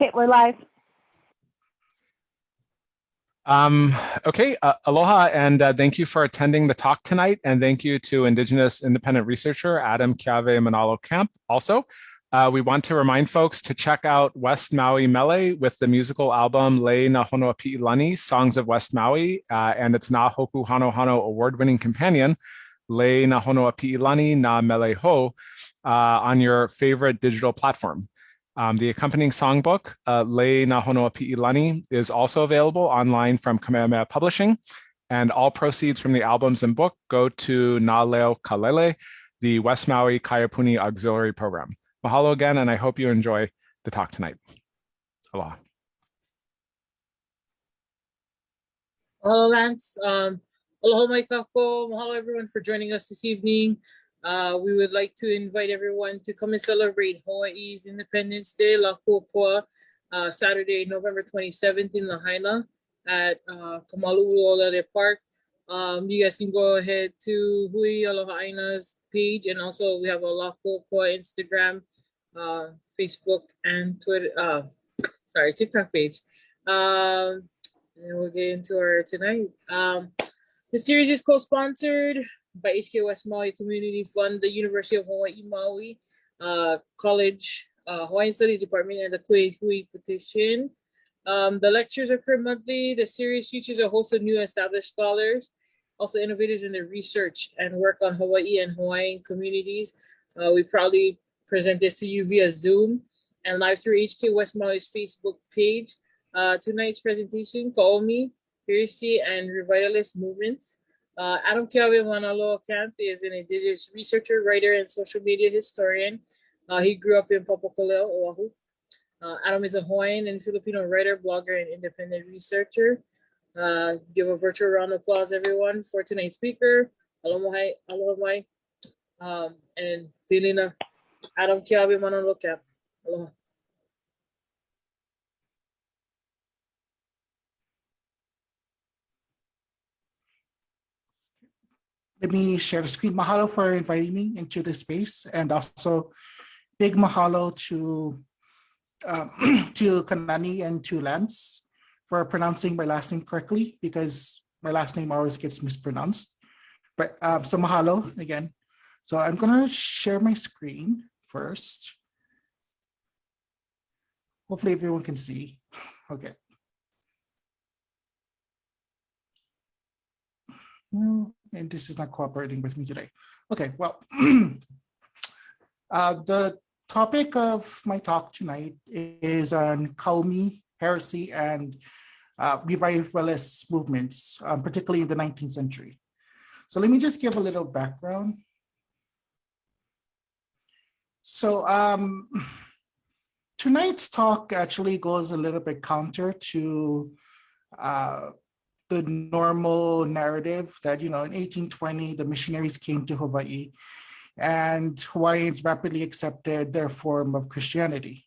Okay, we're live. Okay, aloha, and thank you for attending the talk tonight, and thank you to Indigenous independent researcher Adam Keawe Manalo-Camp. Also, we want to remind folks to check out West Maui Mele with the musical album Le Na Honua Pi'ilani, Songs of West Maui, and its Na Hoku Hano Hano award-winning companion, Le Na Honua Pi'ilani Na Mele Ho, on your favorite digital platform. The accompanying songbook, Le Na Honua Pi'ilani, is also available online from Kamehameha Publishing, and all proceeds from the albums and book go to Na Leo Kalele, the West Maui Kaiapuni Auxiliary Program. Mahalo again, and I hope you enjoy the talk tonight. Aloha. Hello, Lance. Aloha mai kako. Mahalo everyone for joining us this evening. We would like to invite everyone to come and celebrate Hawaii's Independence Day, La Kuakua, Saturday, November 27th in Lahaina at Kamalu'uolele Park. You guys can go ahead to Hui Aloha Aina's page, and also we have a La Kuakua Instagram, Facebook, and Twitter. TikTok page. And we'll get into our tonight. The series is co-sponsored by HK West Maui Community Fund, the University of Hawaii Maui, College, Hawaiian Studies Department, and the Hui Petition. The lectures occur monthly. The series features a host of new established scholars, also innovators in their research and work on Hawaii and Hawaiian communities. We proudly present this to you via Zoom and live through HK West Maui's Facebook page. Tonight's presentation, Comey, Heresy, and Revivalist Movements. Adam Keawe Manalo-Camp is an Indigenous researcher, writer, and social media historian. He grew up in Papakoleo, Oahu. Adam is a Hawaiian and Filipino writer, blogger, and independent researcher. Give a virtual round of applause, everyone, for tonight's speaker. Aloha mai. And Filina, Adam Keawe Manalo-Camp. Aloha. Let me share the screen. Mahalo for inviting me into this space, and also big mahalo to Kanani and to Lance for pronouncing my last name correctly, because my last name always gets mispronounced. But so mahalo again. So I'm gonna share my screen first. Hopefully everyone can see. Okay. And this is not cooperating with me today. Okay, well, the topic of my talk tonight is on Comey, heresy, and revivalist movements, particularly in the 19th century. So let me just give a little background. So tonight's talk actually goes a little bit counter to the normal narrative that, in 1820, the missionaries came to Hawaii and Hawaiians rapidly accepted their form of Christianity.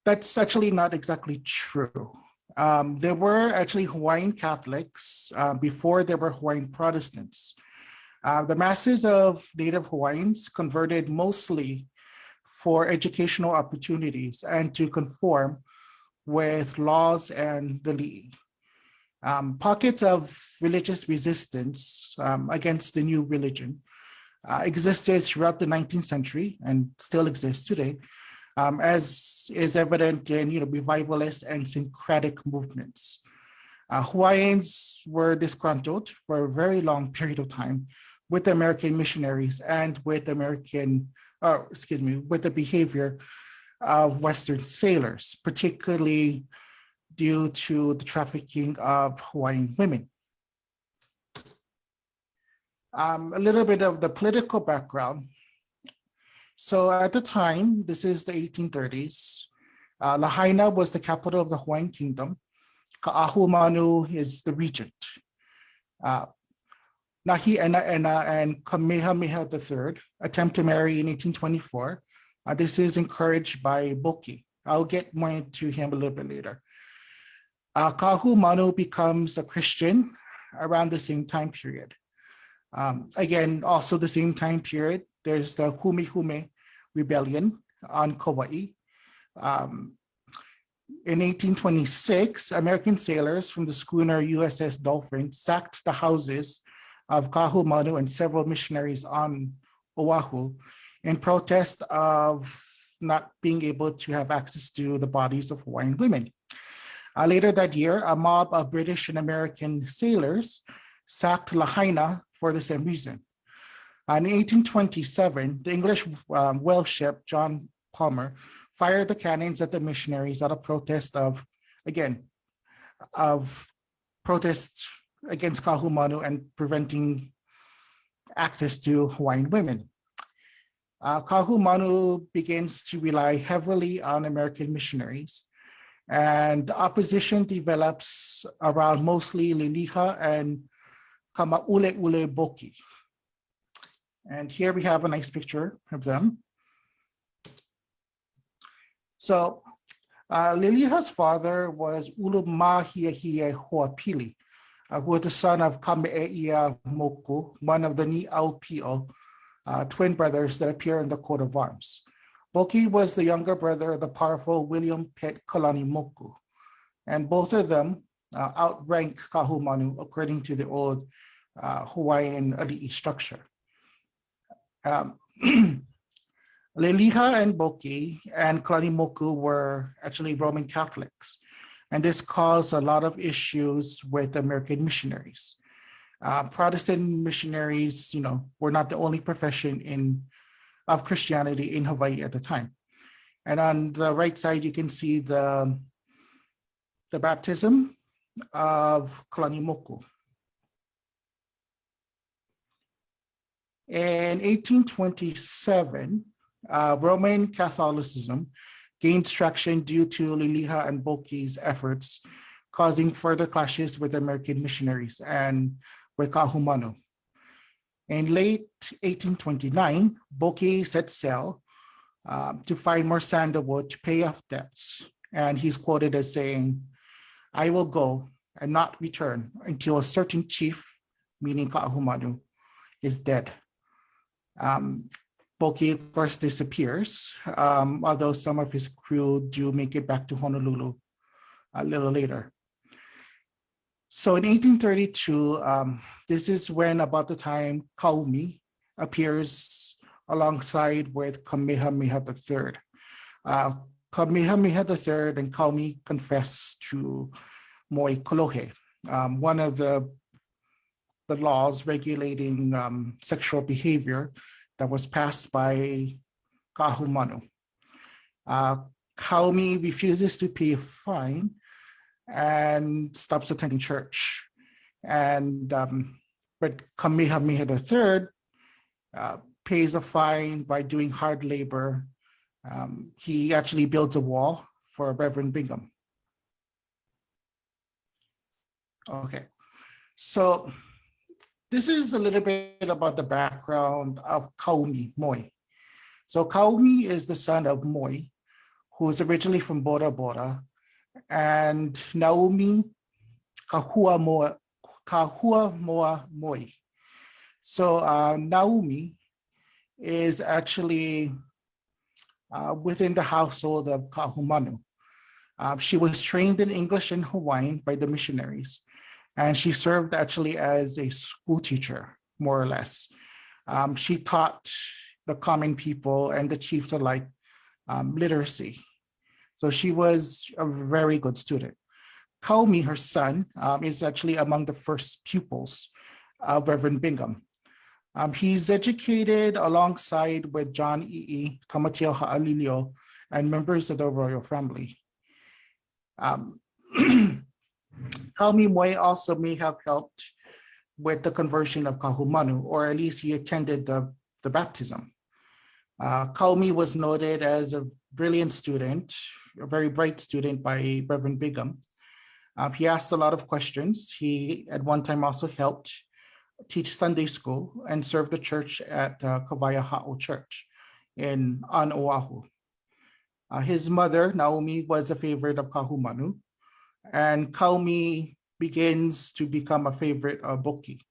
That's actually not exactly true. There were actually Hawaiian Catholics before there were Hawaiian Protestants. The masses of Native Hawaiians converted mostly for educational opportunities and to conform with laws and the li'i. Pockets of religious resistance against the new religion existed throughout the 19th century and still exists today, as is evident in revivalist and syncretic movements. Hawaiians were disgruntled for a very long period of time with the American missionaries and with the behavior of Western sailors, particularly due to the trafficking of Hawaiian women. A little bit of the political background. So at the time, this is the 1830s, Lahaina was the capital of the Hawaiian Kingdom. Ka'ahu Manu is the regent. Nahi'ena and Kamehameha III attempt to marry in 1824. This is encouraged by Boki. I'll get more into him a little bit later. Ka'ahu Manu becomes a Christian around the same time period. Again, also the same time period, there's the Humehume rebellion on Kauai. In 1826, American sailors from the schooner USS Dolphin sacked the houses of Kahu Manu and several missionaries on Oahu in protest of not being able to have access to the bodies of Hawaiian women. Later that year, a mob of British and American sailors sacked Lahaina for the same reason. In 1827, the English whale ship John Palmer fired the cannons at the missionaries out of protest protests against Kahu Manu and preventing access to Hawaiian women. Kahu Manu begins to rely heavily on American missionaries, and the opposition develops around mostly Liliha and Kamaule Boki. And here we have a nice picture of them. So Liliha's father was Ulumahiahia Hoapili, who was the son of Kame'eia Moku, one of the Ni'aupio twin brothers that appear in the coat of arms. Boki was the younger brother of the powerful William Pitt Kalanimoku, and both of them outrank Kahu Manu according to the old Hawaiian ali'i structure. Liliha and Boki and Kalanimoku were actually Roman Catholics, and this caused a lot of issues with American missionaries. Protestant missionaries, were not the only profession of Christianity in Hawaii at the time. And on the right side, you can see the baptism of Kalanimoku. In 1827, Roman Catholicism gained traction due to Liliha and Boki's efforts, causing further clashes with American missionaries and with Kahu Manu. In late 1829, Boki set sail to find more sandalwood to pay off debts. And he's quoted as saying, "I will go and not return until a certain chief," meaning Kahu Manu, "is dead." Boki, of course, disappears, although some of his crew do make it back to Honolulu a little later. So in 1832, this is when about the time Comey appears alongside with Kamehameha III. Kamehameha III and Comey confess to Moi Kolohe, one of the laws regulating sexual behavior that was passed by Kahu Manu. Comey refuses to pay a fine and stops attending church. And but Kamehameha III pays a fine by doing hard labor. He actually builds a wall for Reverend Bingham. Okay, so this is a little bit about the background of Kaume Moi. So Kaume is the son of Moi, who is originally from Bora Bora, and Naomi Kahua Moa Moi. So Naomi is actually within the household of Kahu Manu. She was trained in English and Hawaiian by the missionaries, and she served actually as a school teacher, more or less. She taught the common people and the chiefs alike literacy. So she was a very good student. Comey, her son, is actually among the first pupils of Reverend Bingham. He's educated alongside with John Ii, Tamatio Ha'alilio, and members of the royal family. Comey Moi also may have helped with the conversion of Kahu Manu, or at least he attended the baptism. Comey was noted as a brilliant student, a very bright student by Reverend Bingham. He asked a lot of questions. He at one time also helped teach Sunday school and served the church at Kauai Ha'o Church on Oahu. His mother, Naomi, was a favorite of Kahu Manu, and Comey begins to become a favorite of Boki.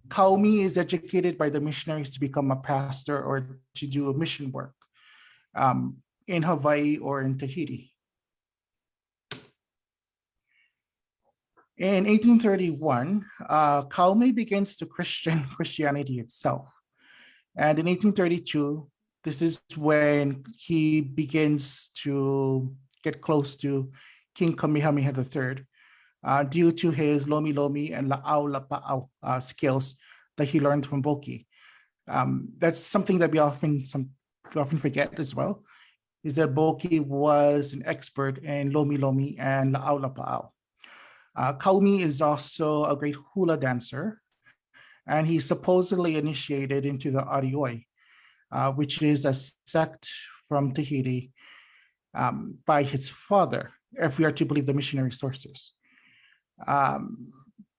Comey is educated by the missionaries to become a pastor or to do a mission work. in Hawaii or in Tahiti. In 1831, Kauai begins to Christianity itself. And in 1832, this is when he begins to get close to King Kamehameha III due to his lomi lomi and la'au lapa'au skills that he learned from Boki. That's something that we often forget as well, is that Boki was an expert in lomi lomi and la'au lapa'au. Kaumi is also a great hula dancer, and he supposedly initiated into the Arioi, which is a sect from Tahiti by his father, if we are to believe the missionary sources.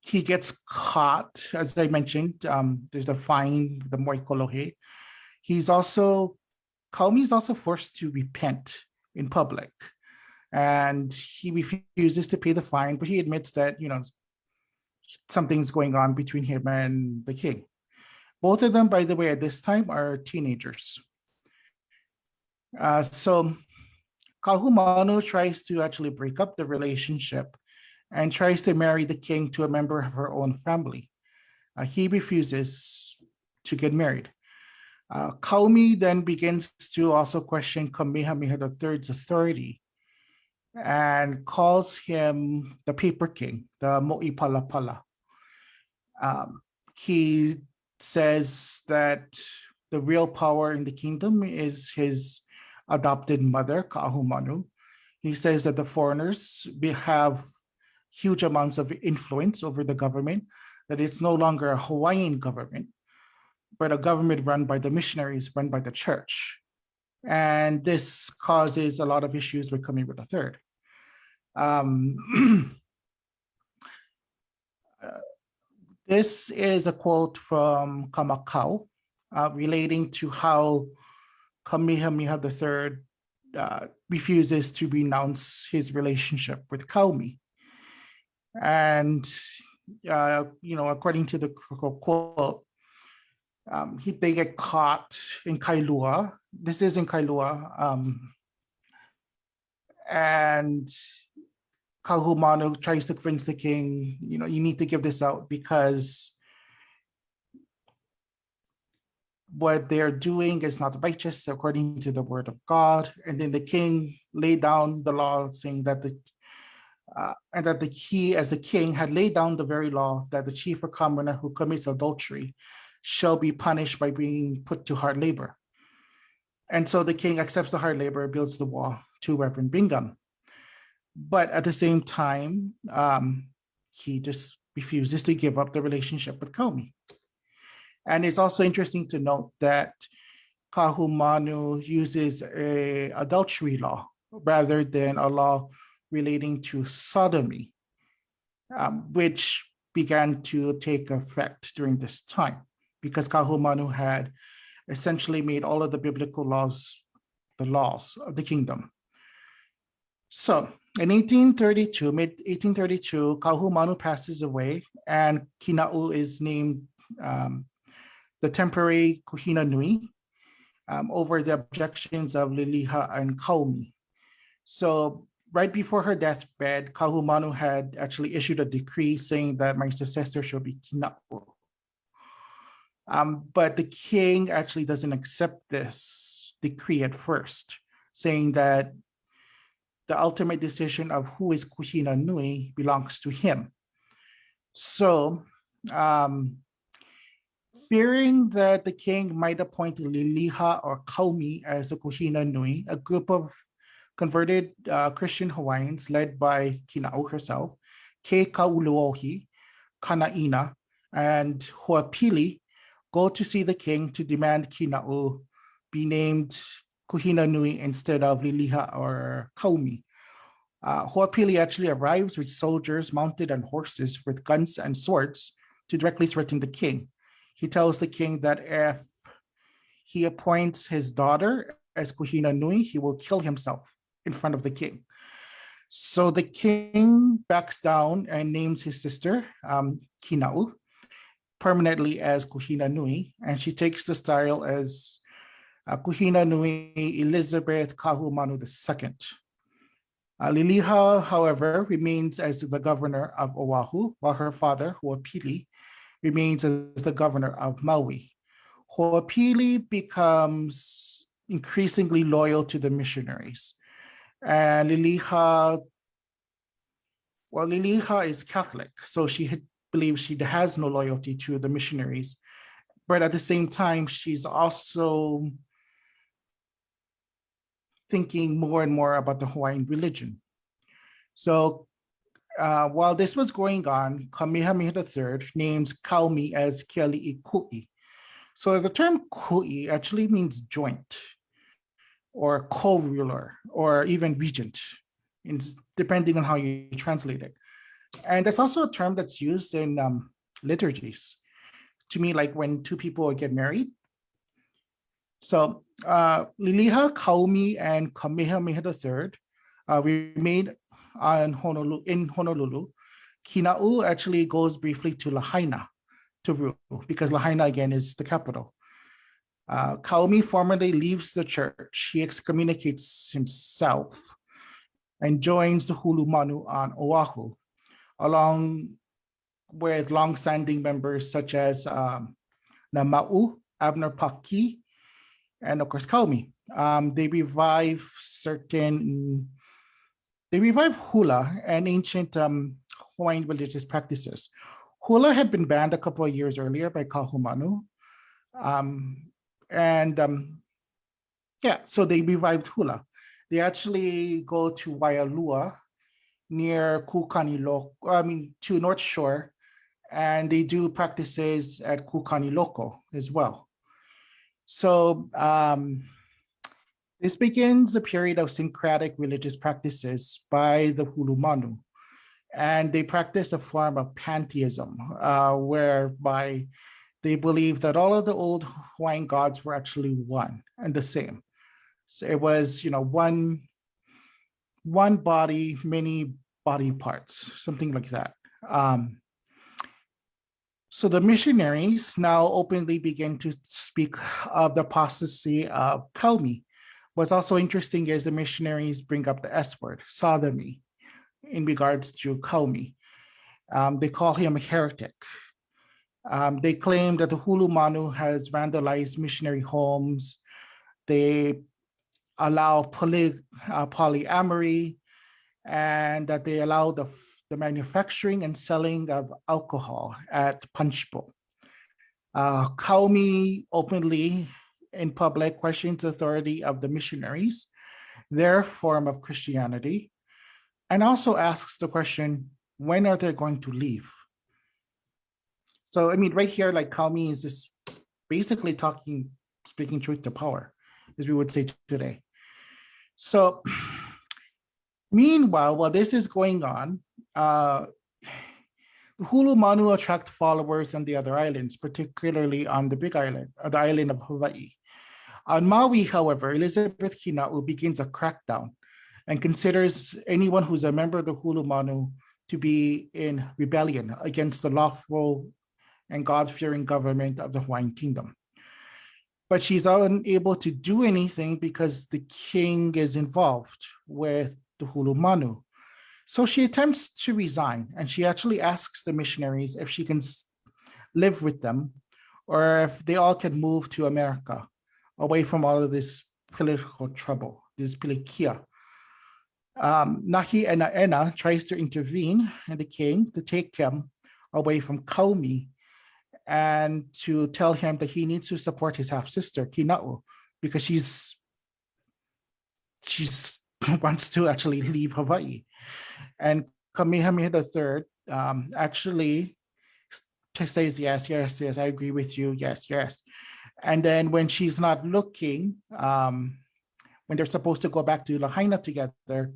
He gets caught, as I mentioned, there's the fine, the moikolohe. Kaumi is also forced to repent in public, and he refuses to pay the fine, but he admits that, something's going on between him and the king. Both of them, by the way, at this time are teenagers. So Kahumanu tries to actually break up the relationship and tries to marry the king to a member of her own family. He refuses to get married. Kaumi then begins to also question Kamehameha III's authority and calls him the paper king, the mo'i palapala. He says that the real power in the kingdom is his adopted mother, Ka'ahumanu. He says that the foreigners have huge amounts of influence over the government, that it's no longer a Hawaiian government, but a government run by the missionaries, run by the church. And this causes a lot of issues with Comey III. This is a quote from Kamakau relating to how Kamehameha III refuses to renounce his relationship with Kaumi. And, according to the quote, they get caught in Kailua. This is in Kailua. And Kahumanu tries to convince the king, you need to give this out because what they're doing is not righteous according to the word of God. And then the king laid down the law saying that he, as the king, had laid down the very law that the chief or commoner who commits adultery shall be punished by being put to hard labor. And so the king accepts the hard labor, builds the wall to Reverend Bingham. But at the same time, he just refuses to give up the relationship with Comey. And it's also interesting to note that Kahumanu uses an adultery law rather than a law relating to sodomy, which began to take effect during this time because Kahumanu had essentially made all of the biblical laws the laws of the kingdom. So in mid-1832, Kahumanu passes away and Kina'u is named the temporary Kuhina Nui over the objections of Liliha and Kaumi. So right before her deathbed, Kahumanu had actually issued a decree saying that my successor shall be Kina'u. But the king actually doesn't accept this decree at first, saying that the ultimate decision of who is Kuhina Nui belongs to him. So, fearing that the king might appoint Liliha or Kaumi as the Kuhina Nui, a group of converted Christian Hawaiians led by Kina'u herself, Ke Kauluohi, Kana'ina, and Hoapili go to see the king to demand Kina'u be named Kuhina Nui instead of Liliha or Kaumi. Hoapili actually arrives with soldiers mounted on horses with guns and swords to directly threaten the king. He tells the king that if he appoints his daughter as Kuhina Nui, he will kill himself in front of the king. So the king backs down and names his sister, Kina'u, permanently as Kuhina Nui, and she takes the style as Kuhina Nui Elizabeth Kahumanu II. Liliha, however, remains as the governor of Oahu, while her father, Ho'opili, remains as the governor of Maui. Ho'opili becomes increasingly loyal to the missionaries. And Liliha is Catholic, so she believes she has no loyalty to the missionaries. But at the same time, she's also thinking more and more about the Hawaiian religion. So while this was going on, Kamehameha III names Kaume as Keali'iku'i. So the term ku'i actually means joint or co-ruler or even regent, depending on how you translate it. And that's also a term that's used in liturgies to mean like when two people get married. So Liliha, Kaume, and Kamehameha III remained in Honolulu. Kina'u actually goes briefly to Lahaina to rule because Lahaina again is the capital. Kaume formally leaves the church. He excommunicates himself and joins the Hulu Manu on Oahu, along with long-standing members such as Nama'u, Abner Paki, and of course Kaume. They revive hula and ancient Hawaiian religious practices. Hula had been banned a couple of years earlier by Kahumanu. So they revived hula. They actually go to Waialua near to North Shore, and they do practices at Kukaniloko as well. So this begins a period of syncretic religious practices by the Hulumanu, and they practice a form of pantheism, whereby they believe that all of the old Hawaiian gods were actually one and the same. So it was, one body, many body parts, something like that. So the missionaries now openly begin to speak of the apostasy of Kaume. What's also interesting is the missionaries bring up the S word, sodomy, in regards to Kaume. They call him a heretic. They claim that the Hulu Manu has vandalized missionary homes. They allow polyamory, and that they allow the manufacturing and selling of alcohol at Punch Bowl. Kaume openly in public questions the authority of the missionaries, their form of Christianity, and also asks the question, when are they going to leave? So, right here, like Kaume is just basically speaking truth to power, as we would say today. So, meanwhile, while this is going on, Hulu Manu attract followers on the other islands, particularly on the Big Island, the island of Hawaii. On Maui, however, Elizabeth Kina'u begins a crackdown and considers anyone who's a member of the Hulu Manu to be in rebellion against the lawful and God-fearing government of the Hawaiian Kingdom. But she's unable to do anything because the king is involved with the Hulu Manu. So she attempts to resign, and she actually asks the missionaries if she can live with them or if they all can move to America, away from all of this political trouble, this pilikia. Nahi Ena tries to intervene in the king to take him away from Kaume and to tell him that he needs to support his half-sister, Kina'u, because she's wants to actually leave Hawaii. And Kamehameha III actually says, yes, I agree with you, yes. And then when she's not looking, when they're supposed to go back to Lahaina together,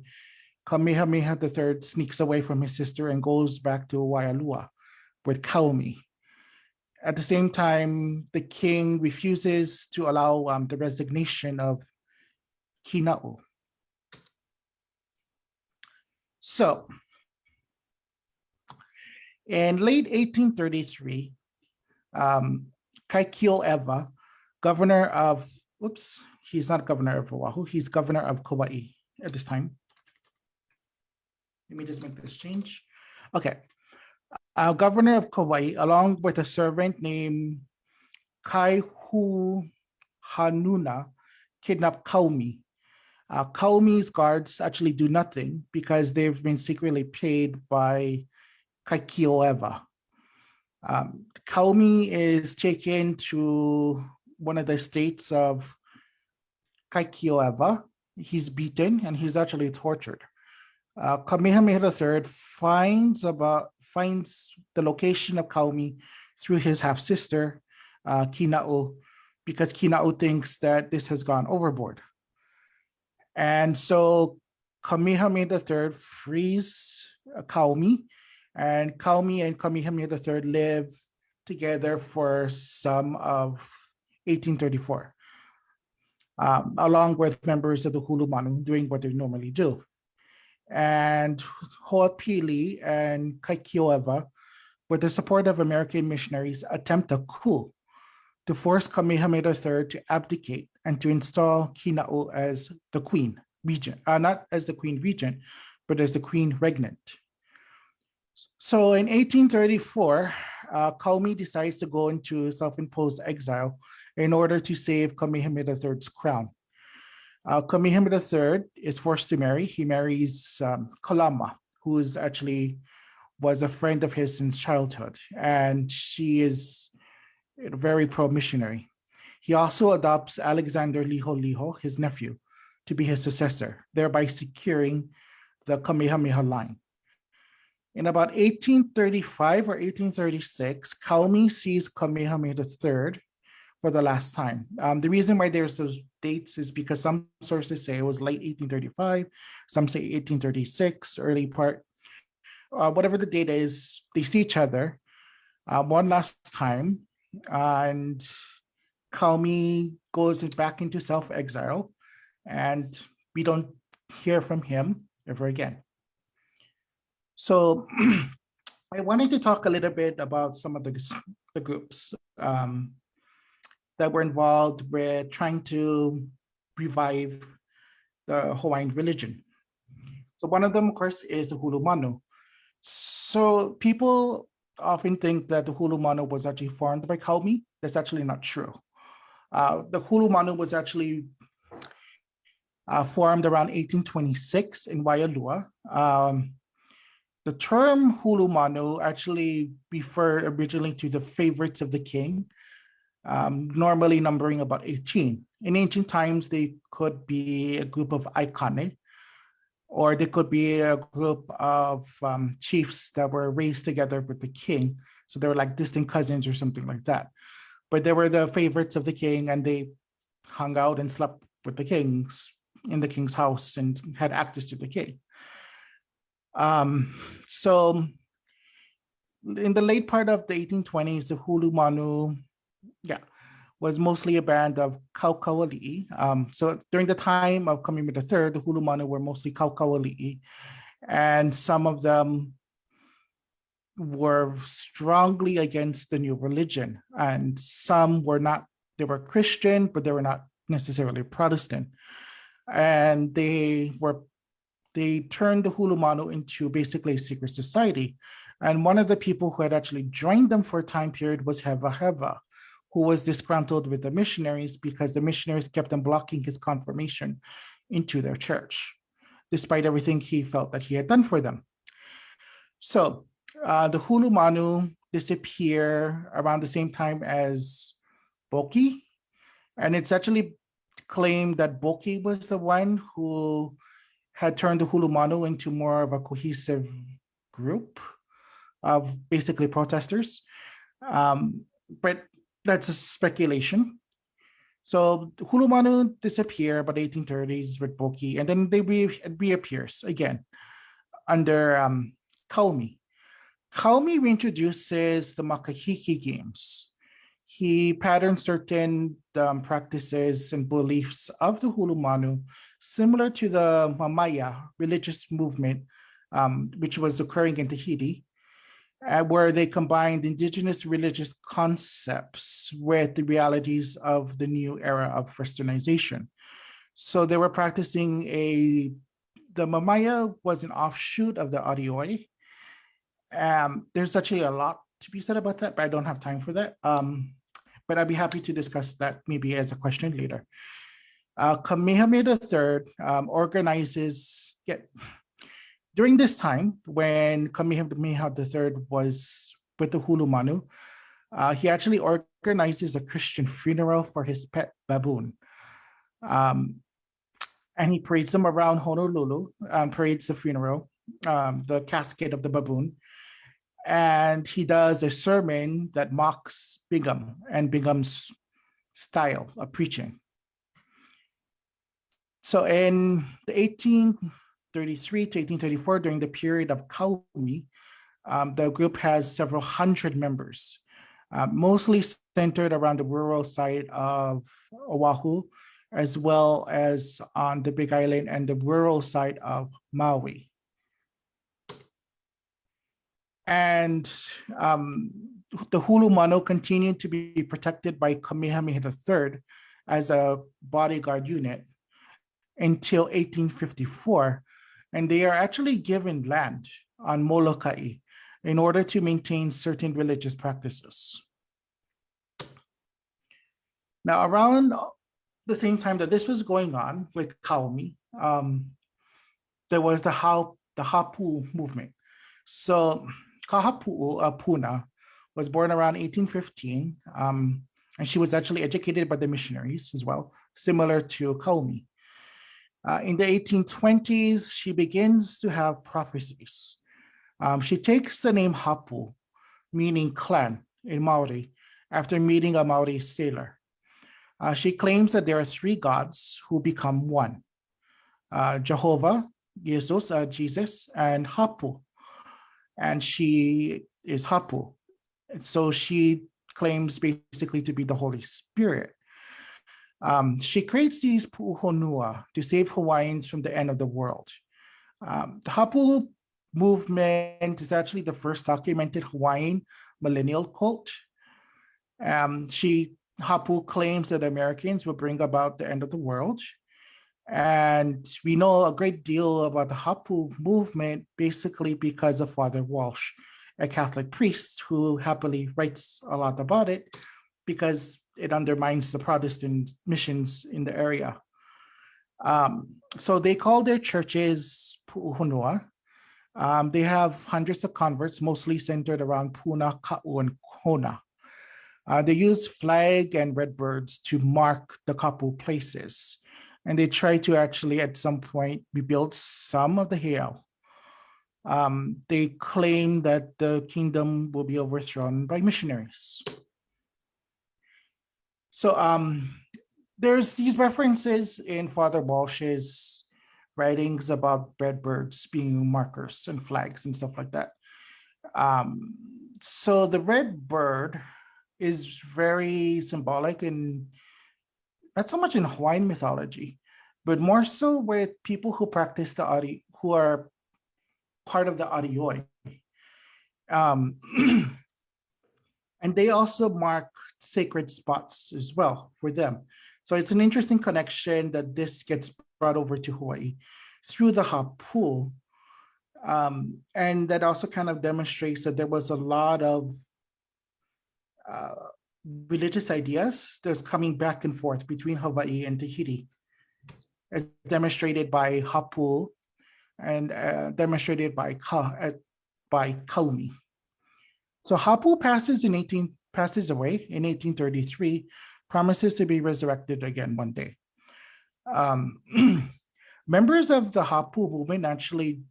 Kamehameha III sneaks away from his sister and goes back to Waialua with Kaume. At the same time, the king refuses to allow the resignation of Kina'u. So, in late 1833, Kaikio'ewa, governor of oops, he's not governor of Oahu, he's governor of Kauai at this time. Let me just make this change. Okay. Governor of Kauai, along with a servant named Kaihu Hanuna, kidnapped Comey. Comey's guards actually do nothing because they've been secretly paid by Keawe. Comey is taken to one of the states of Keawe. He's beaten and he's actually tortured. Kamehameha III finds the location of Comey through his half-sister, Kina'u, because Kina'u thinks that this has gone overboard. And so Kamehameha III frees Comey, and Comey and Kamehameha III live together for some of 1834, along with members of the Hulumanu doing what they normally do. And Ho'opili and Keawe, with the support of American missionaries, attempt a coup to force Kamehameha III to abdicate and to install Kina'u as the queen regent, not as the queen regent, but as the queen regnant. So in 1834, Comey decides to go into self-imposed exile in order to save Kamehameha III's crown. Kamehameha III is forced to marry. He marries Kalama, who is actually was a friend of his since childhood, and she is very pro-missionary. He also adopts Alexander Liholiho, his nephew, to be his successor, thereby securing the Kamehameha line. In about 1835 or 1836, Comey sees Kamehameha III for the last time. The reason why there's those dates is because some sources say it was late 1835, some say 1836, early part. Whatever the date is, they see each other one last time, and Comey goes back into self-exile, and we don't hear from him ever again. So I wanted to talk a little bit about some of the groups that were involved with trying to revive the Hawaiian religion. So one of them, of course, is the Hulumanu. So people often think that the Hulumanu was actually formed by Comey. That's actually not true. The Hulumanu was actually formed around 1826 in Waialua. The term Hulumanu actually referred originally to the favorites of the king, normally numbering about 18. In ancient times, they could be a group of aikane, or they could be a group of chiefs that were raised together with the king. So they were like distant cousins or something like that. But they were the favorites of the king, and they hung out and slept with the kings in the king's house and had access to the king. So in the late part of the 1820s, the Hulumanu, was mostly a band of Kaukauali'i. So during the time of Kamehameha III, the Hulumanu were mostly Kaukauali'i, and some of them were strongly against the new religion, and some were not. They were Christian, but they were not necessarily Protestant, and they turned the Hulumanu into basically a secret society. And one of the people who had actually joined them for a time period was Heva, who was disgruntled with the missionaries because the missionaries kept on blocking his confirmation into their church, despite everything he felt that he had done for them. So the Hulumanu disappear around the same time as Boki, and it's actually claimed that Boki was the one who had turned the Hulumanu into more of a cohesive group of basically protesters. But that's a speculation. So Hulumanu disappear about 1830s with Boki, and then they reappears again under Comey. Comey reintroduces the Makahiki games. He patterns certain practices and beliefs of the Hulumanu, similar to the Mamaya religious movement, which was occurring in Tahiti. where they combined indigenous religious concepts with the realities of the new era of Westernization. So they were practicing the Mamaya was an offshoot of the Adioi. There's actually a lot to be said about that, but I don't have time for that. But I'd be happy to discuss that maybe as a question later. Kamehameha III organizes, during this time when Kamehameha III was with the Hulumanu, he actually organizes a Christian funeral for his pet baboon. And he parades them around Honolulu, parades the funeral, the casket of the baboon. And he does a sermon that mocks Bingham and Bingham's style of preaching. So in the 1833 to 1834, during the period of Comey, the group has several hundred members, mostly centered around the rural side of Oahu, as well as on the Big Island and the rural side of Maui. And the Hulumanu continued to be protected by Kamehameha III as a bodyguard unit until 1854. And they are actually given land on Molokai in order to maintain certain religious practices. Now, around the same time that this was going on with Kauai, there was the Hapu Movement. So Kahapu Puna was born around 1815, and she was actually educated by the missionaries as well, similar to Kauai. In the 1820s, she begins to have prophecies. She takes the name Hapu, meaning clan in Maori, after meeting a Maori sailor. She claims that there are three gods who become one: Jehovah, Jesus, and Hapu. And she is Hapu. So she claims basically to be the Holy Spirit. She creates these pu'uhonua to save Hawaiians from the end of the world. The Hapu movement is actually the first documented Hawaiian millennial cult. Hapu claims that Americans will bring about the end of the world. And we know a great deal about the Hapu movement basically because of Father Walsh, a Catholic priest who happily writes a lot about it because it undermines the Protestant missions in the area. So they call their churches pu'uhonua. They have hundreds of converts, mostly centered around Puna, Ka'u, and Kona. They use flag and red birds to mark the kapu places. And they try to actually, at some point, rebuild some of the heiau. They claim that the kingdom will be overthrown by missionaries. So there's these references in Father Walsh's writings about red birds being markers and flags and stuff like that. So the red bird is very symbolic, and not so much in Hawaiian mythology, but more so with people who practice who are part of the Adioi. And they also mark sacred spots as well for them. So it's an interesting connection that this gets brought over to Hawaii through the Hapu. And that also kind of demonstrates that there was a lot of religious ideas that's coming back and forth between Hawaii and Tahiti, as demonstrated by Hapu and demonstrated by Comey. So Hapu passes away in 1833, promises to be resurrected again one day. Members of the Hapu movement actually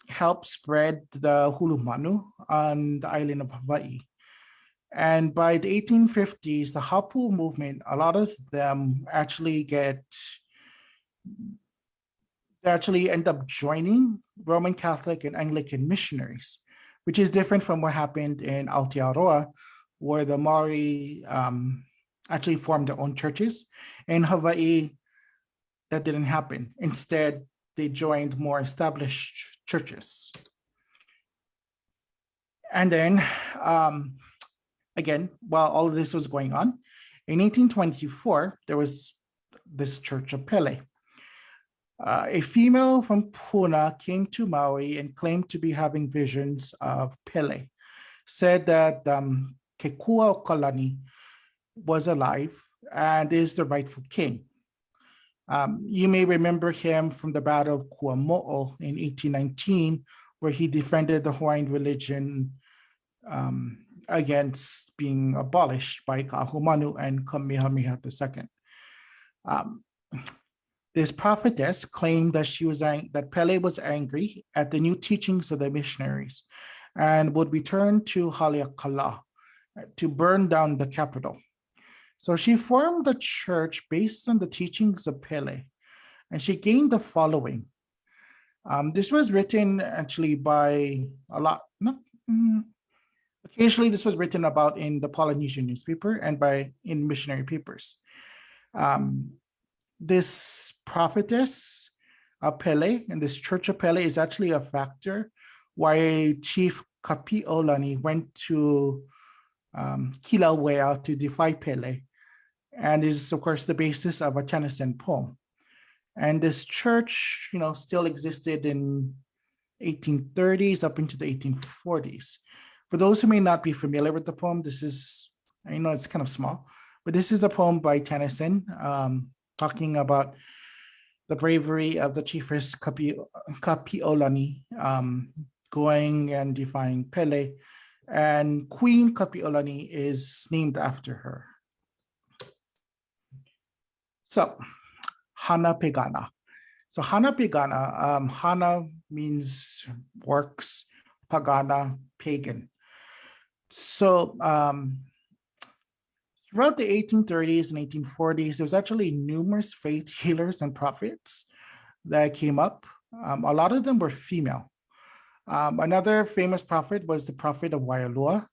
helped spread the Hulumanu on the island of Hawaii. And by the 1850s, the Hapu movement, a lot of them actually end up joining Roman Catholic and Anglican missionaries, which is different from what happened in Aotearoa, where the Maori actually formed their own churches. In Hawaii, that didn't happen. Instead, they joined more established churches. And then, again, while all of this was going on, in 1824, there was this Church of Pele. A female from Puna came to Maui and claimed to be having visions of Pele, said that Kekua Kalani was alive and is the rightful king. You may remember him from the Battle of Kuamo'o in 1819, where he defended the Hawaiian religion against being abolished by Kaahumanu and Kamehameha II. This prophetess claimed that that Pele was angry at the new teachings of the missionaries and would return to Haleakala to burn down the capital. So she formed a church based on the teachings of Pele, and she gained the following. This was written actually by a lot, occasionally this was written about in the Polynesian newspaper and in missionary papers. This prophetess of Pele and this Church of Pele is actually a factor why Chief Kapi'olani went to Kilauea to defy Pele, and is of course the basis of a Tennyson poem. And this church, still existed in 1830s up into the 1840s. For those who may not be familiar with the poem, I know it's kind of small, but this is a poem by Tennyson, talking about the bravery of the chiefess Kapi'olani going and defying Pele, and Queen Kapi'olani is named after her. So, Hana Pegana. So Hana Pegana, Hana means works, Pagana, pagan. So throughout the 1830s and 1840s, there was actually numerous faith healers and prophets that came up. A lot of them were female. Another famous prophet was the prophet of Waialua.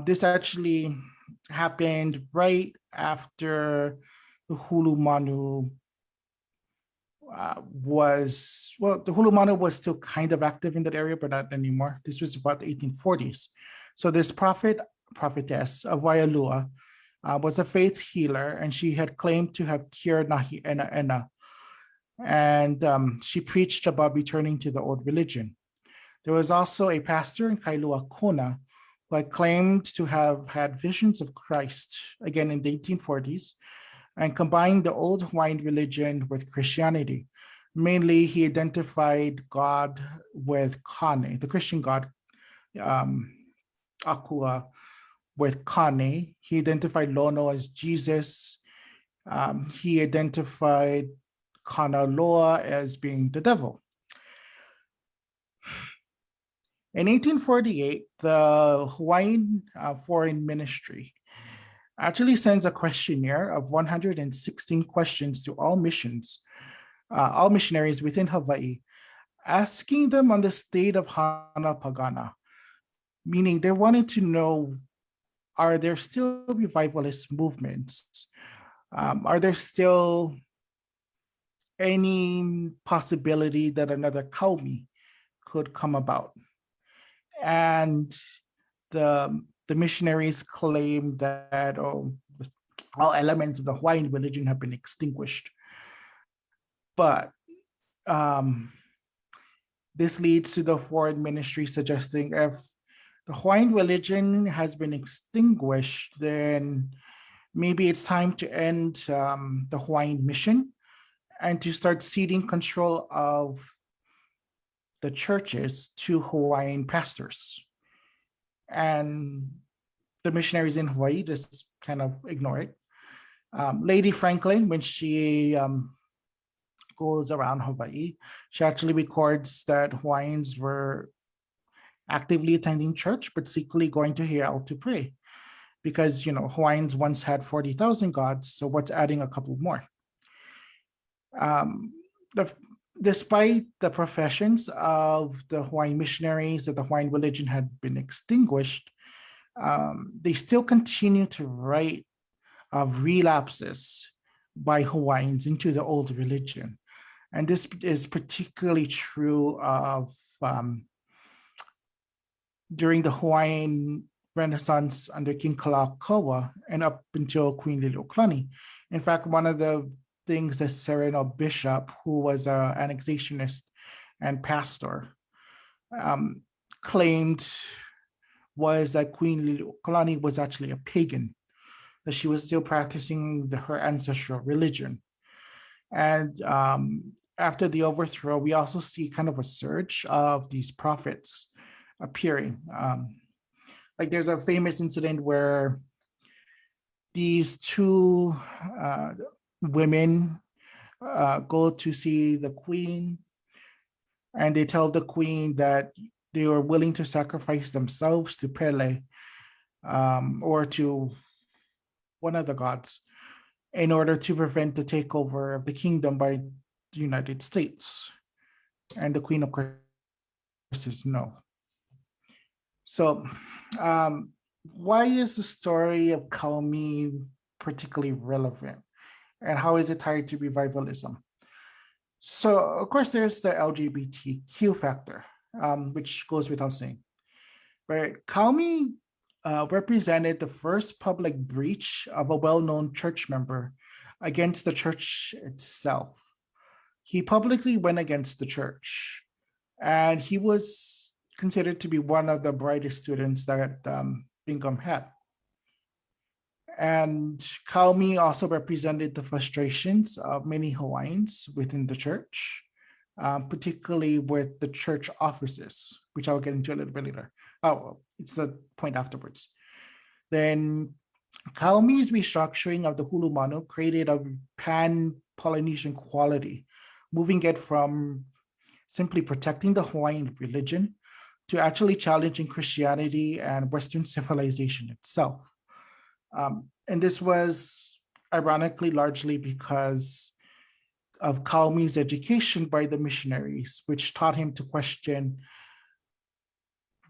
This actually happened right after the Hulumanu the Hulumanu was still kind of active in that area, but not anymore. This was about the 1840s. So this prophetess of Waialua was a faith healer, and she had claimed to have cured Nahi Ena Ena. And she preached about returning to the old religion. There was also a pastor in Kailua Kona who had claimed to have had visions of Christ, again in the 1840s, and combined the old Hawaiian religion with Christianity. Mainly, he identified God with Kane, the Christian God, Akua, with Kane. He identified Lono as Jesus. He identified Kanaloa as being the devil. In 1848, the Hawaiian Foreign Ministry actually sends a questionnaire of 116 questions to all missionaries within Hawaii, asking them on the state of Hana Pagana, meaning they wanted to know, are there still revivalist movements? Are there still any possibility that another Comey could come about? And the missionaries claim that all elements of the Hawaiian religion have been extinguished. But this leads to the foreign ministry suggesting if the Hawaiian religion has been extinguished, then maybe it's time to end the Hawaiian mission and to start ceding control of the churches to Hawaiian pastors. And the missionaries in Hawaii just kind of ignore it. Lady Franklin, when she goes around Hawaii, she actually records that Hawaiians were actively attending church, but secretly going to Heiau to pray. Because, Hawaiians once had 40,000 gods, so what's adding a couple more? Despite the professions of the Hawaiian missionaries that the Hawaiian religion had been extinguished, they still continue to write of relapses by Hawaiians into the old religion. And this is particularly true of during the Hawaiian Renaissance under King Kalakaua and up until Queen Liliuokalani. In fact, one of the things that Sereno Bishop, who was an annexationist and pastor, claimed was that Queen Liliuokalani was actually a pagan, that she was still practicing her ancestral religion. And after the overthrow, we also see kind of a surge of these prophets appearing. Like there's a famous incident where these two women go to see the queen, and they tell the queen that they were willing to sacrifice themselves to Pele or to one of the gods in order to prevent the takeover of the kingdom by the United States. And the queen, of course, says no. So why is the story of Comey particularly relevant? And how is it tied to revivalism? So, of course, there's the LGBTQ factor, which goes without saying. But Comey represented the first public breach of a well-known church member against the church itself. He publicly went against the church, and he was considered to be one of the brightest students that Bingham had. And Comey also represented the frustrations of many Hawaiians within the church, particularly with the church offices, which I'll get into a little bit later. Oh, it's the point afterwards. Then Comey's restructuring of the hulu manu created a pan-Polynesian quality, moving it from simply protecting the Hawaiian religion to actually challenging Christianity and Western civilization itself. And this was ironically largely because of Comey's education by the missionaries, which taught him to question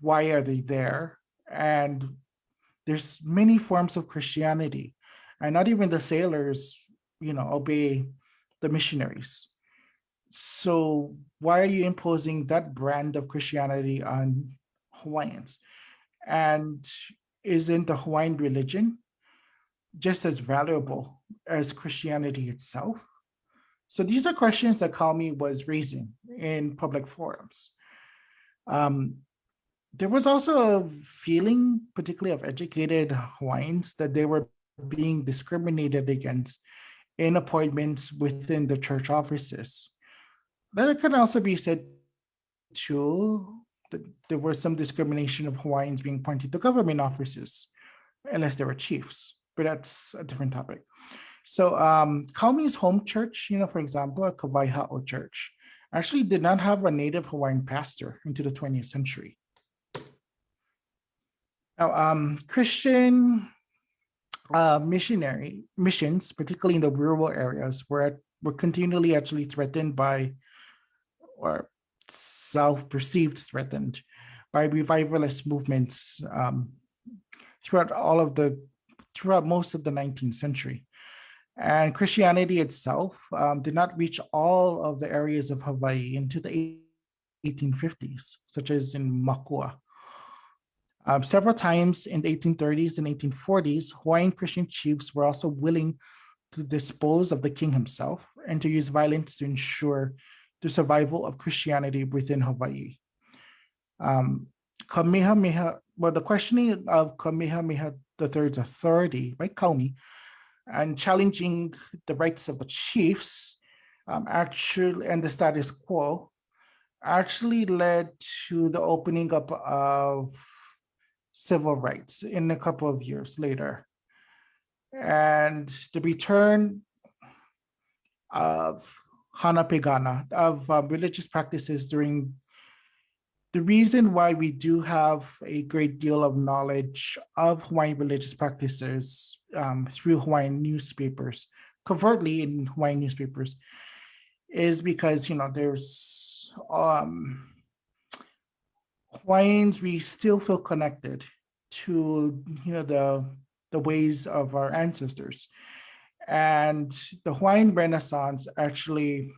why are they there? And there's many forms of Christianity, and not even the sailors, obey the missionaries. So why are you imposing that brand of Christianity on Hawaiians? And isn't the Hawaiian religion just as valuable as Christianity itself? So these are questions that Comey was raising in public forums. There was also a feeling, particularly of educated Hawaiians, that they were being discriminated against in appointments within the church offices. That can also be said too, that there was some discrimination of Hawaiians being appointed to government offices, unless they were chiefs, but that's a different topic. So Comey's home church, for example, a Kauai church, actually did not have a native Hawaiian pastor into the 20th century. Now, Christian missions, particularly in the rural areas, were continually actually threatened by, or self-perceived threatened by revivalist movements throughout most of the 19th century. And Christianity itself did not reach all of the areas of Hawaii into the 1850s, such as in Makua. Several times in the 1830s and 1840s, Hawaiian Christian chiefs were also willing to dispose of the king himself and to use violence to ensure the survival of Christianity within Hawaii. Kamehameha, the questioning of Kamehameha III's authority by Comey and challenging the rights of the chiefs actually and the status quo actually led to the opening up of civil rights in a couple of years later. And the return of Hana Pegana, of religious practices during the reason why we do have a great deal of knowledge of Hawaiian religious practices through Hawaiian newspapers, covertly in Hawaiian newspapers, is because, there's Hawaiians, we still feel connected to, the ways of our ancestors. And the Hawaiian Renaissance actually,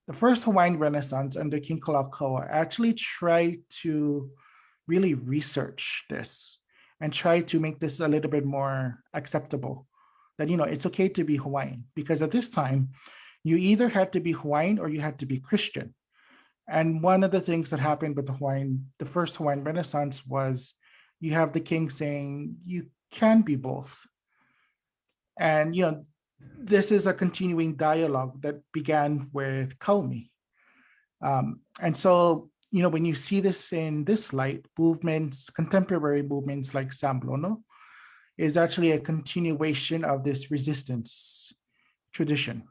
the first Hawaiian Renaissance under King Kalakaua actually tried to really research this and try to make this a little bit more acceptable. That, it's okay to be Hawaiian, because at this time, you either had to be Hawaiian or you had to be Christian. And one of the things that happened with the first Hawaiian Renaissance was you have the king saying you can be both. And, this is a continuing dialogue that began with Comey. And so, when you see this in this light, contemporary movements like Samblono is actually a continuation of this resistance tradition.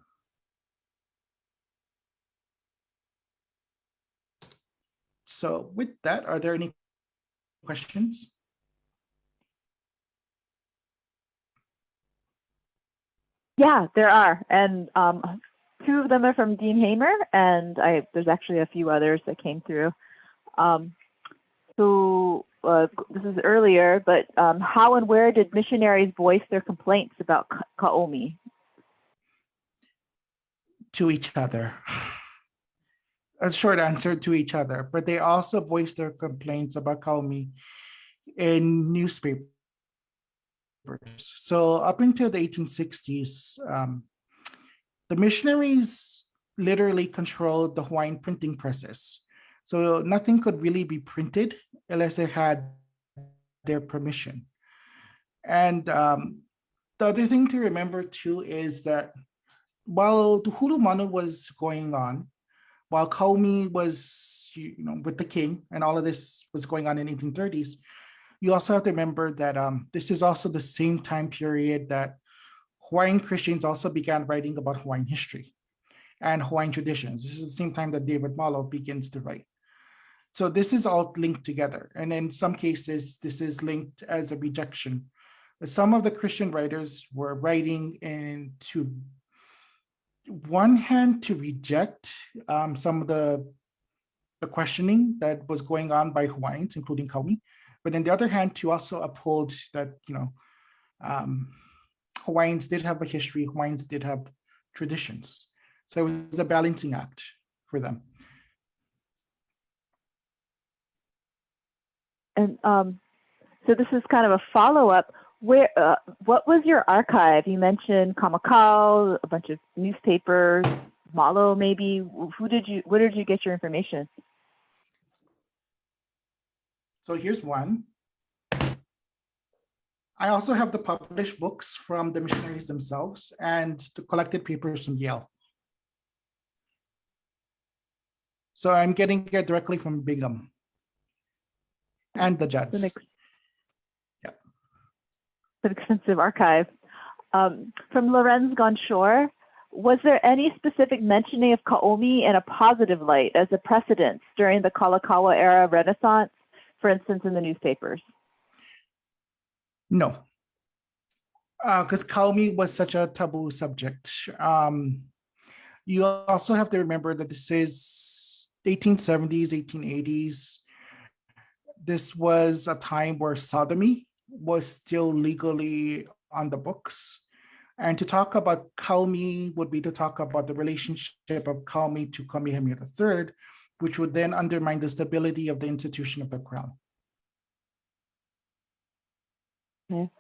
So with that, are there any questions? Yeah, there are. And two of them are from Dean Hamer, and there's actually a few others that came through. This is earlier, but how and where did missionaries voice their complaints about Kaomi? To each other. A short answer, to each other, but they also voiced their complaints about Kaomi in newspapers. So up until the 1860s, the missionaries literally controlled the Hawaiian printing presses. So nothing could really be printed unless it had their permission. And the other thing to remember too is that while the Hulu Manu was going on, while Comey was, with the king, and all of this was going on in the 1830s, you also have to remember that this is also the same time period that Hawaiian Christians also began writing about Hawaiian history and Hawaiian traditions. This is the same time that David Malo begins to write. So this is all linked together. And in some cases, this is linked as a rejection. Some of the Christian writers were writing into one hand to reject some of the questioning that was going on by Hawaiians, including Comey, but on the other hand, to also uphold that, Hawaiians did have a history, Hawaiians did have traditions. So it was a balancing act for them. And so this is kind of a follow-up. What was your archive? You mentioned Kamakau, a bunch of newspapers, Malo maybe. Where did you get your information? So here's one. I also have the published books from the missionaries themselves and the collected papers from Yale. So I'm getting it directly from Bingham and the Judds. An extensive archive. From Lorenz Gonshore, was there any specific mentioning of Kaomi in a positive light as a precedent during the Kalakaua era Renaissance, for instance, in the newspapers? No, because Kaomi was such a taboo subject. You also have to remember that this is 1870s, 1880s. This was a time where sodomy was still legally on the books. And to talk about Kaomi would be to talk about the relationship of Kaomi to Kamehameha III, which would then undermine the stability of the institution of the crown. Okay.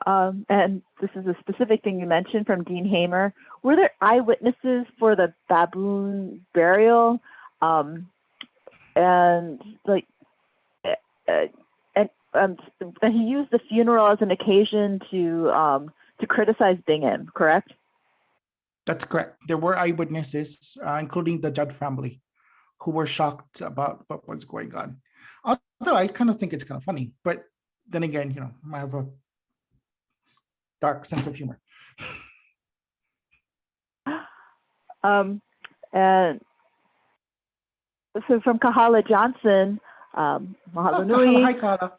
And this is a specific thing you mentioned from Dean Hamer. Were there eyewitnesses for the baboon burial? And he used the funeral as an occasion to criticize Bingham, correct? That's correct. There were eyewitnesses, including the Judd family, who were shocked about what was going on. Although I kind of think it's kind of funny, but then again, I have a dark sense of humor. And so from Kahala Johnson, mahalo nui. Hi, Kahala.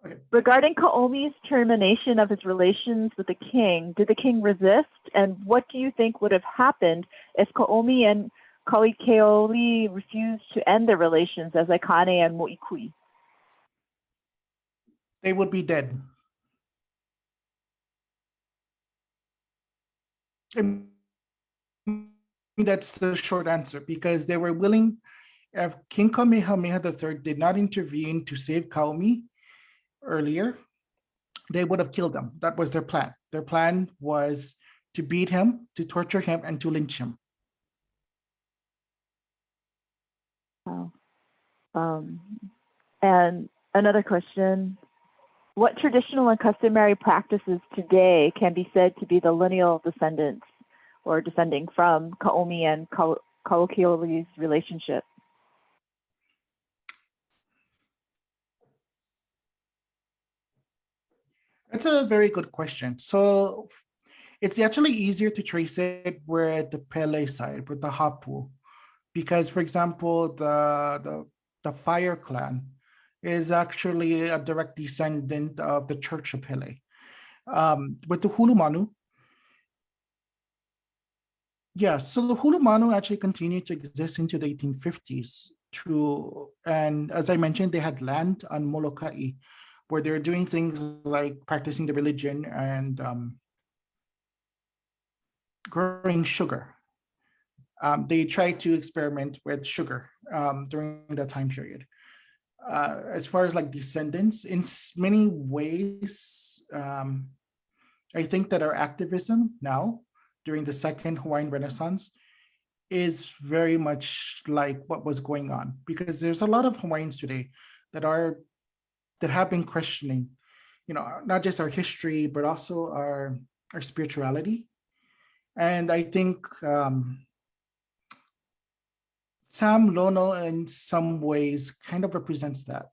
Okay. Regarding Kaomi's termination of his relations with the king, did the king resist? And what do you think would have happened if Kaomi and Kauikeoli refused to end their relations as Aikane and Mo'ikui? They would be dead. That's the short answer, because they were willing, if King Kamehameha III did not intervene to save Kauai earlier, they would have killed him. That was their plan. Their plan was to beat him, to torture him, and to lynch him. Wow. And another question, what traditional and customary practices today can be said to be the lineal descendants or descending from Kauai and Kaukeoli's relationship? That's a very good question. So it's actually easier to trace it with the Pele side, with the Hapu, because, for example, the Fire Clan is actually a direct descendant of the Church of Pele. With the Hulumanu, yeah, so the Hulumanu actually continued to exist into the 1850s. And as I mentioned, they had land on Molokai, where they're doing things like practicing the religion and growing sugar. They tried to experiment with sugar during that time period. As far as like descendants, in many ways, I think that our activism now during the second Hawaiian Renaissance is very much like what was going on, because there's a lot of Hawaiians today that have been questioning, not just our history, but also our spirituality. And I think Sam Lono in some ways kind of represents that.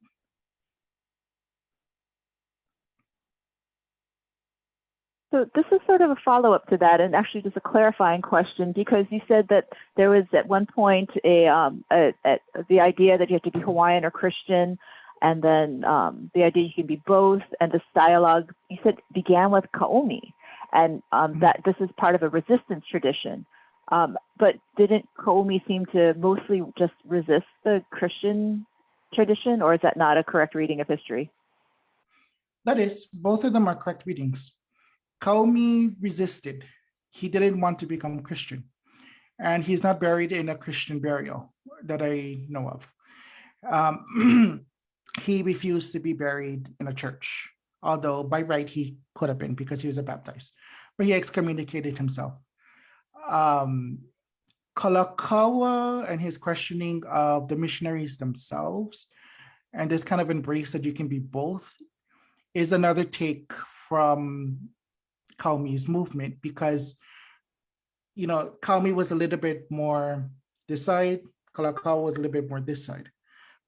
So this is sort of a follow-up to that, and actually just a clarifying question, because you said that there was at one point the idea that you have to be Hawaiian or Christian, and then the idea you can be both, and this dialogue, you said, began with Kauai, and that this is part of a resistance tradition. But didn't Kauai seem to mostly just resist the Christian tradition, or is that not a correct reading of history? That is, both of them are correct readings. Kauai resisted. He didn't want to become Christian. And he's not buried in a Christian burial that I know of. He refused to be buried in a church, although by right he could have been because he was a baptized, but he excommunicated himself. Kalakaua and his questioning of the missionaries themselves, and this kind of embrace that you can be both, is another take from Kauai's movement, because Kauai was a little bit more this side, Kalakaua was a little bit more this side.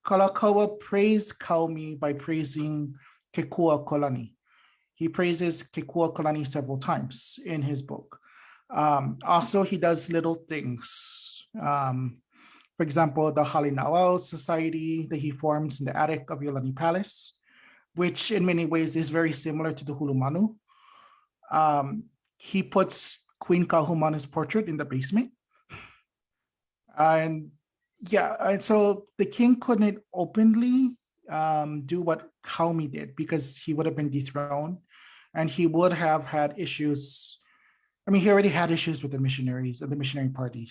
Kalakaua praised Kauai by praising Kekua Kolani. He praises Kekua Kolani several times in his book. Also, he does little things. For example, the Halinawao Society that he forms in the attic of Iolani Palace, which in many ways is very similar to the Hulumanu. He puts Queen Kahumanu's portrait in the basement. And so the king couldn't openly do what Kauai did, because he would have been dethroned and he would have had issues. I mean, he already had issues with the missionaries and the missionary party.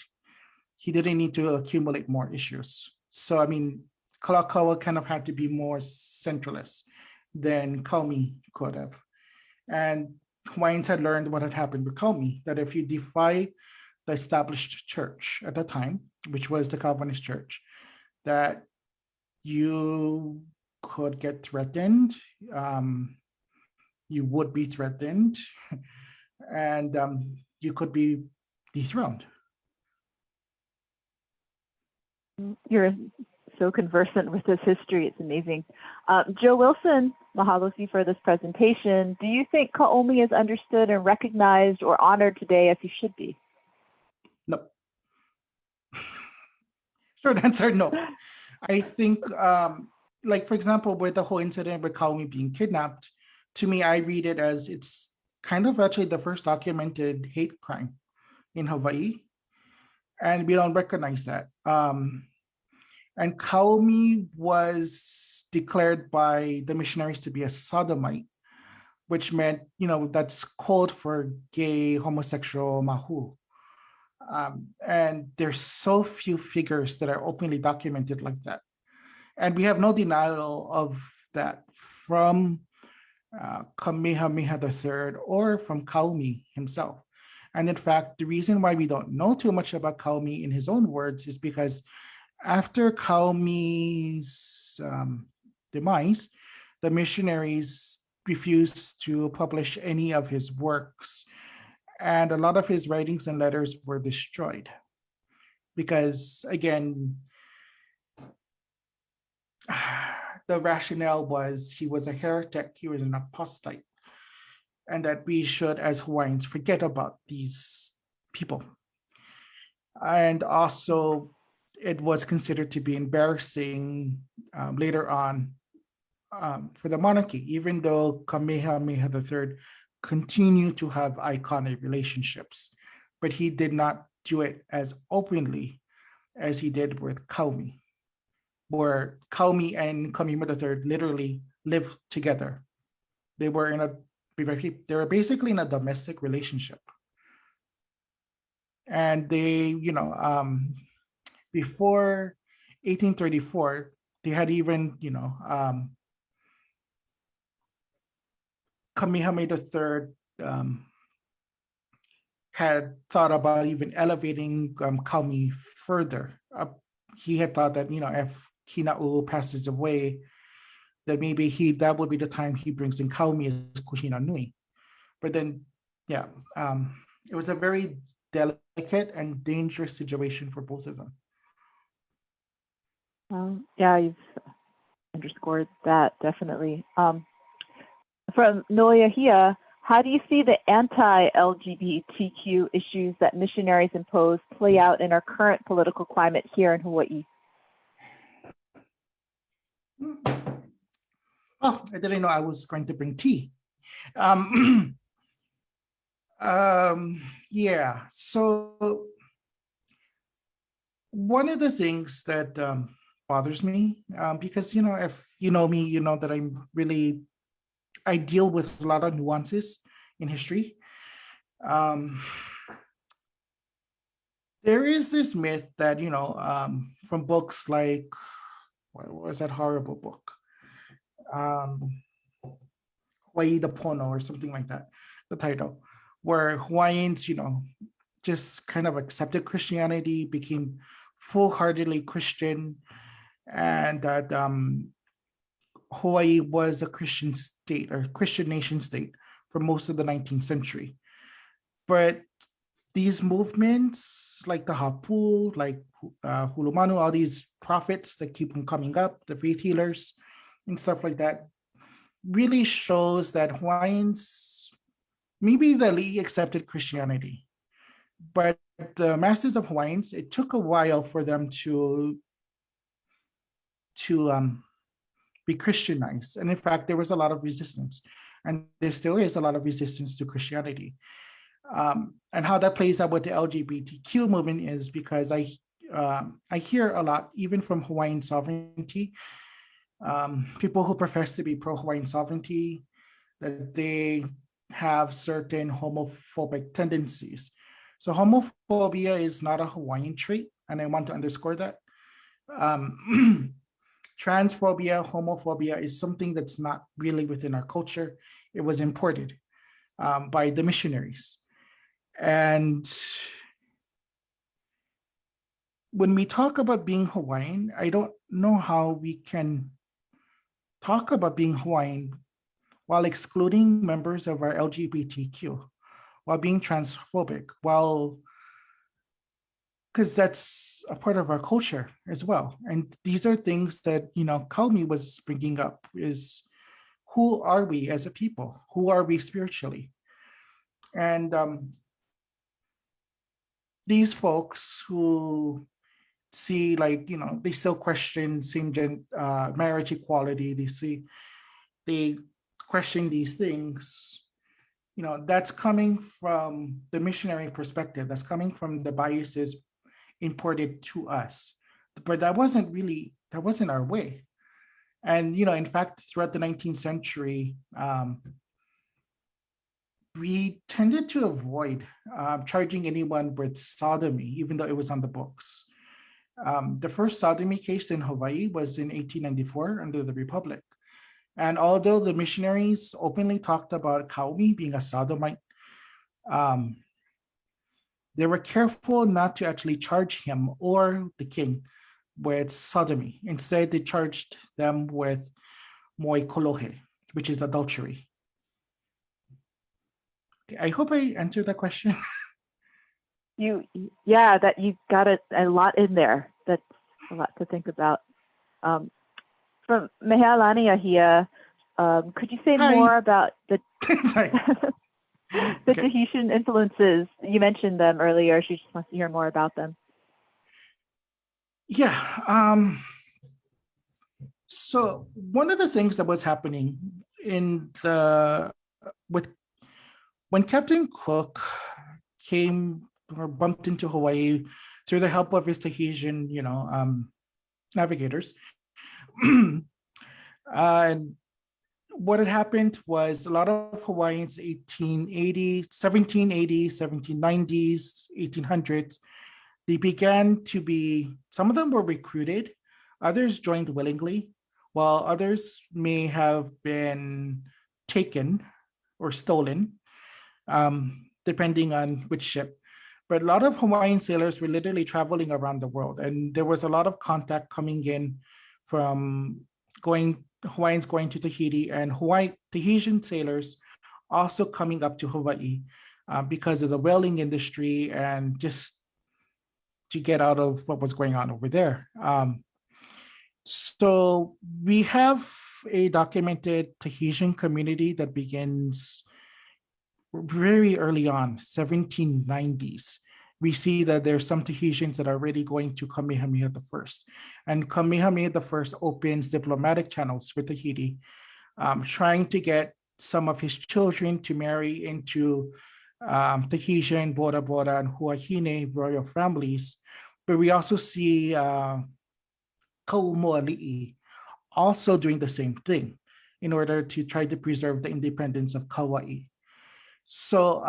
He didn't need to accumulate more issues. So, I mean, Kalakaua kind of had to be more centralist than Kauai could have. And Hawaiians had learned what had happened with Kauai, that if you defy the established church at the time, which was the Calvinist church, that you could get threatened, you would be threatened, and you could be dethroned. You're so conversant with this history, it's amazing. Joe Wilson, mahalo for this presentation. Do you think Kauai is understood and recognized or honored today as he should be? No. Short answer, no. I think, like, for example, with the whole incident with Kauai being kidnapped, to me, I read it as it's kind of actually the first documented hate crime in Hawaii, and we don't recognize that. And Kauai was declared by the missionaries to be a sodomite, which meant, that's code for gay, homosexual mahu. And there's so few figures that are openly documented like that. And we have no denial of that from Kamehameha III or from Kauai himself. And in fact, the reason why we don't know too much about Kauai in his own words is because after Kauai's demise, the missionaries refused to publish any of his works. And a lot of his writings and letters were destroyed. Because again, the rationale was he was a heretic, he was an apostate, and that we should, as Hawaiians, forget about these people. And also, it was considered to be embarrassing later on for the monarchy, even though Kamehameha III continued to have iconic relationships, but he did not do it as openly as he did with Kauai, where Kauai and Kamehameha III literally lived together. They were basically in a domestic relationship. And they, before 1834, they had even, Kamehameha III had thought about even elevating Kauai further. He had thought that, if Hina'u passes away, that maybe that would be the time he brings in Kauai as Kuhina Nui. But then, it was a very delicate and dangerous situation for both of them. Yeah, you've underscored that definitely. From Noyahia, how do you see the anti-LGBTQ issues that missionaries impose play out in our current political climate here in Hawaii? Oh, I didn't know I was going to bring tea. Yeah, so one of the things that bothers me, because, if you know me, you know that I deal with a lot of nuances in history. There is this myth that, from books like, what was that horrible book? Hawaii the Pono or something like that, the title, where Hawaiians, just kind of accepted Christianity, became full-heartedly Christian, and that Hawaii was a Christian state or Christian nation state for most of the 19th century. But these movements like the Hapu, like Hulumanu, all these prophets that keep on coming up, the faith healers and stuff like that, really shows that Hawaiians, maybe they accepted Christianity, but the masses of Hawaiians, it took a while for them to be Christianized. And in fact, there was a lot of resistance, and there still is a lot of resistance to Christianity. And how that plays out with the LGBTQ movement is because I hear a lot, even from Hawaiian sovereignty, people who profess to be pro-Hawaiian sovereignty, that they have certain homophobic tendencies. So homophobia is not a Hawaiian trait, and I want to underscore that. Transphobia, homophobia is something that's not really within our culture. It was imported by the missionaries. And when we talk about being Hawaiian, I don't know how we can talk about being Hawaiian while excluding members of our LGBTQ, while being transphobic, because that's a part of our culture as well. And these are things that, Kauai was bringing up, is who are we as a people? Who are we spiritually? And these folks who see, they still question same-gender marriage equality, they question these things, that's coming from the missionary perspective, that's coming from the biases imported to us. But that wasn't our way. And, in fact, throughout the 19th century, we tended to avoid charging anyone with sodomy, even though it was on the books. The first sodomy case in Hawaii was in 1894 under the Republic. And although the missionaries openly talked about Keawe being a sodomite, they were careful not to actually charge him or the king with sodomy. Instead, they charged them with moi kolohe, which is adultery. Okay, I hope I answered that question. That you got a lot in there. That's a lot to think about. From Mehealani Ahia, could you say Hi. more about the Sorry. the Tahitian influences? You mentioned them earlier. She just wants to hear more about them. Yeah. So one of the things that was happening when Captain Cook came or bumped into Hawaii through the help of his Tahitian, navigators, and what had happened was a lot of Hawaiians, 1780s, 1790s, 1800s, they began to be, some of them were recruited, others joined willingly, while others may have been taken or stolen, depending on which ship. But a lot of Hawaiian sailors were literally traveling around the world, and there was a lot of contact coming in from Hawaiians going to Tahiti, and Tahitian sailors also coming up to Hawaii because of the whaling industry and just to get out of what was going on over there. So we have a documented Tahitian community that begins very early on, 1790s. We see that there's some Tahitians that are already going to Kamehameha I. And Kamehameha I opens diplomatic channels with Tahiti, trying to get some of his children to marry into Tahitian, Bora Bora, and Huahine royal families. But we also see Kaumoali'i also doing the same thing in order to try to preserve the independence of Kauai. So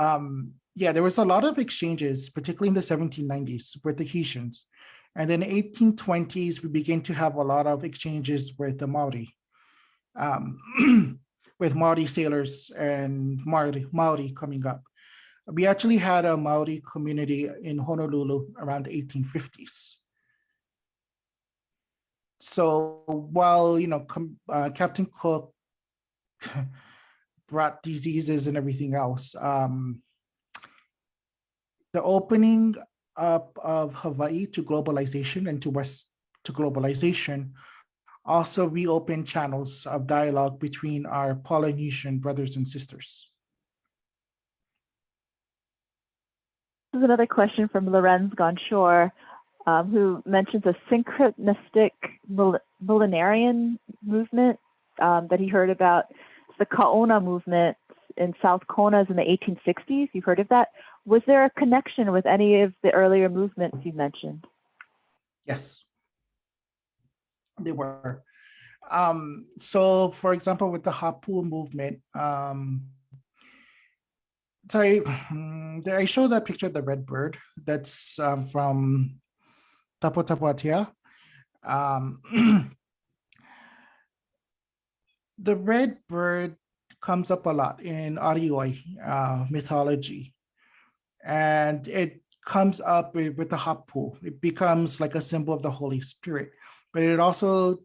there was a lot of exchanges, particularly in the 1790s with the Tahitians. And then 1820s, we begin to have a lot of exchanges with the Maori, with Maori sailors and Maori coming up. We actually had a Maori community in Honolulu around the 1850s. So while, Captain Cook brought diseases and everything else, the opening up of Hawaii to globalization and to globalization also reopened channels of dialogue between our Polynesian brothers and sisters. This is another question from Lorenz Gonshore, who mentions a synchronistic millenarian movement that he heard about. It's the Kaona movement in South Konas in the 1860s. You've heard of that? Was there a connection with any of the earlier movements you mentioned? Yes, they were. So, for example, with the Hapu movement, I show that picture of the red bird that's from Tapo Tapuatia. The red bird comes up a lot in Arioi mythology, and it comes up with the Hapu. It becomes like a symbol of the Holy Spirit, but it also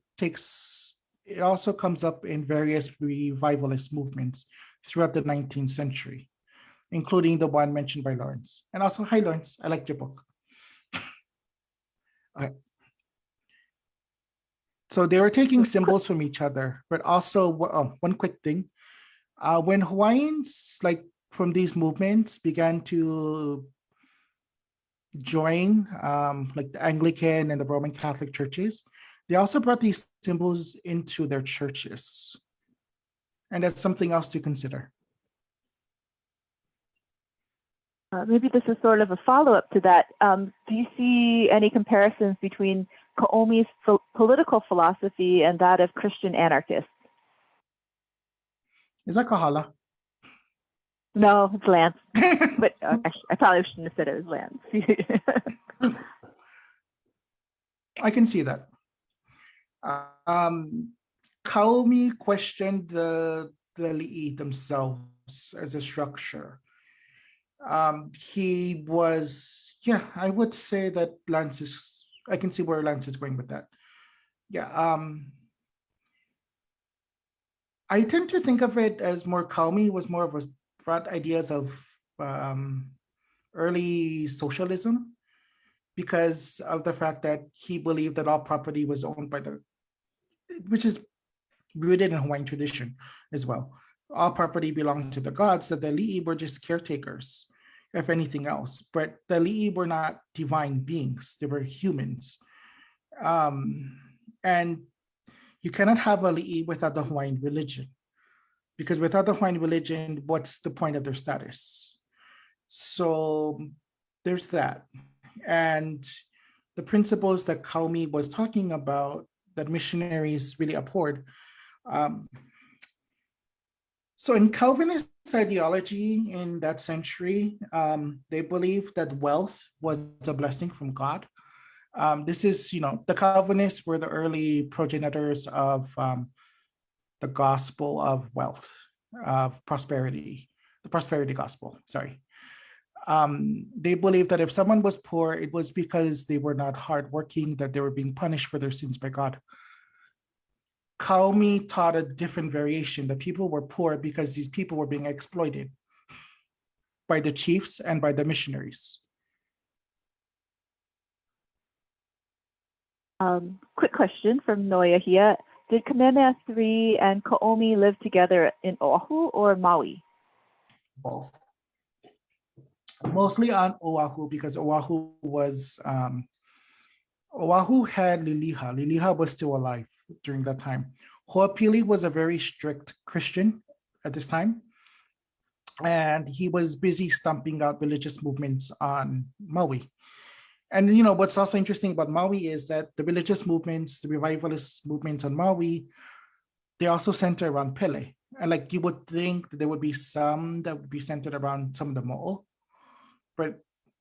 comes up in various revivalist movements throughout the 19th century, including the one mentioned by Lawrence. And also, hi Lawrence, I liked your book. So they were taking symbols from each other, but also one quick thing. When Hawaiians, from these movements, began to join, the Anglican and the Roman Catholic churches, they also brought these symbols into their churches. And that's something else to consider. Maybe this is sort of a follow-up to that. Do you see any comparisons between Kaomi's political philosophy and that of Christian anarchists? Is that Kahala? No, it's Lance. But I probably shouldn't have said it was Lance. I can see that. Comey questioned the li'i themselves as a structure. He was, yeah, I would say that Lance is, I can see where Lance is going with that. Yeah, I tend to think of it as more Comey was more of a brought ideas of early socialism because of the fact that he believed that all property was owned by the, which is rooted in Hawaiian tradition as well. All property belonged to the gods, that the li'i were just caretakers, if anything else. But the li'i were not divine beings, they were humans. And you cannot have a li'i without the Hawaiian religion, because without the Hawaiian religion, what's the point of their status? So there's that. And the principles that Comey was talking about that missionaries really abhorred. So in Calvinist ideology in that century, they believed that wealth was a blessing from God. This is, the Calvinists were the early progenitors of the gospel of wealth, of prosperity, the prosperity gospel, sorry. They believed that if someone was poor, it was because they were not hardworking, that they were being punished for their sins by God. Comey taught a different variation, that people were poor because these people were being exploited by the chiefs and by the missionaries. Quick question from Noya here. Did Kamehameha III and Kaomi live together in Oahu or Maui? Both. Mostly on Oahu, because Oahu was, Oahu had Liliha. Liliha was still alive during that time. Ho'opili was a very strict Christian at this time, and he was busy stomping out religious movements on Maui. And what's also interesting about Maui is that the religious movements, the revivalist movements on Maui, they also center around Pele. And like you would think that there would be some that would be centered around some of the mo'o, but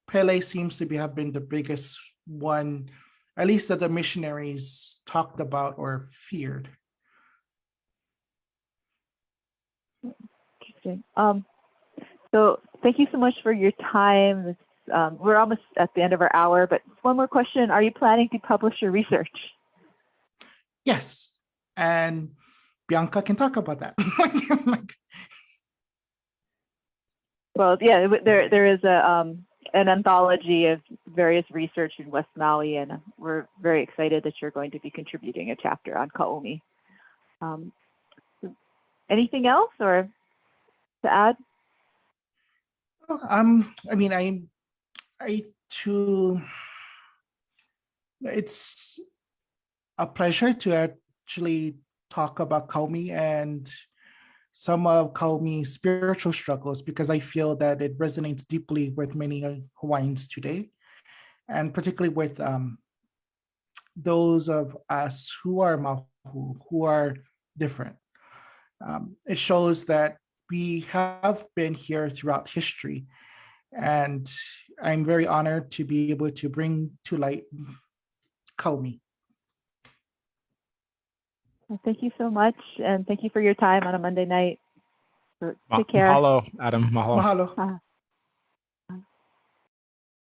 Pele seems to have been the biggest one, at least that the missionaries talked about or feared. Interesting. So thank you so much for your time. We're almost at the end of our hour, but one more question. Are you planning to publish your research? Yes, and Bianca can talk about that. Well, yeah, there is an anthology of various research in West Maui, and we're very excited that you're going to be contributing a chapter on Kaomi. Anything else or to add? I mean, I too, it's a pleasure to actually talk about Kaomi and some of Kaomi's spiritual struggles, because I feel that it resonates deeply with many Hawaiians today, and particularly with those of us who are Mahu, who are different. It shows that we have been here throughout history, and I'm very honored to be able to bring to light Kaomi. Well, thank you so much, and thank you for your time on a Monday night. Take care. Mahalo, Adam. Mahalo. Mahalo.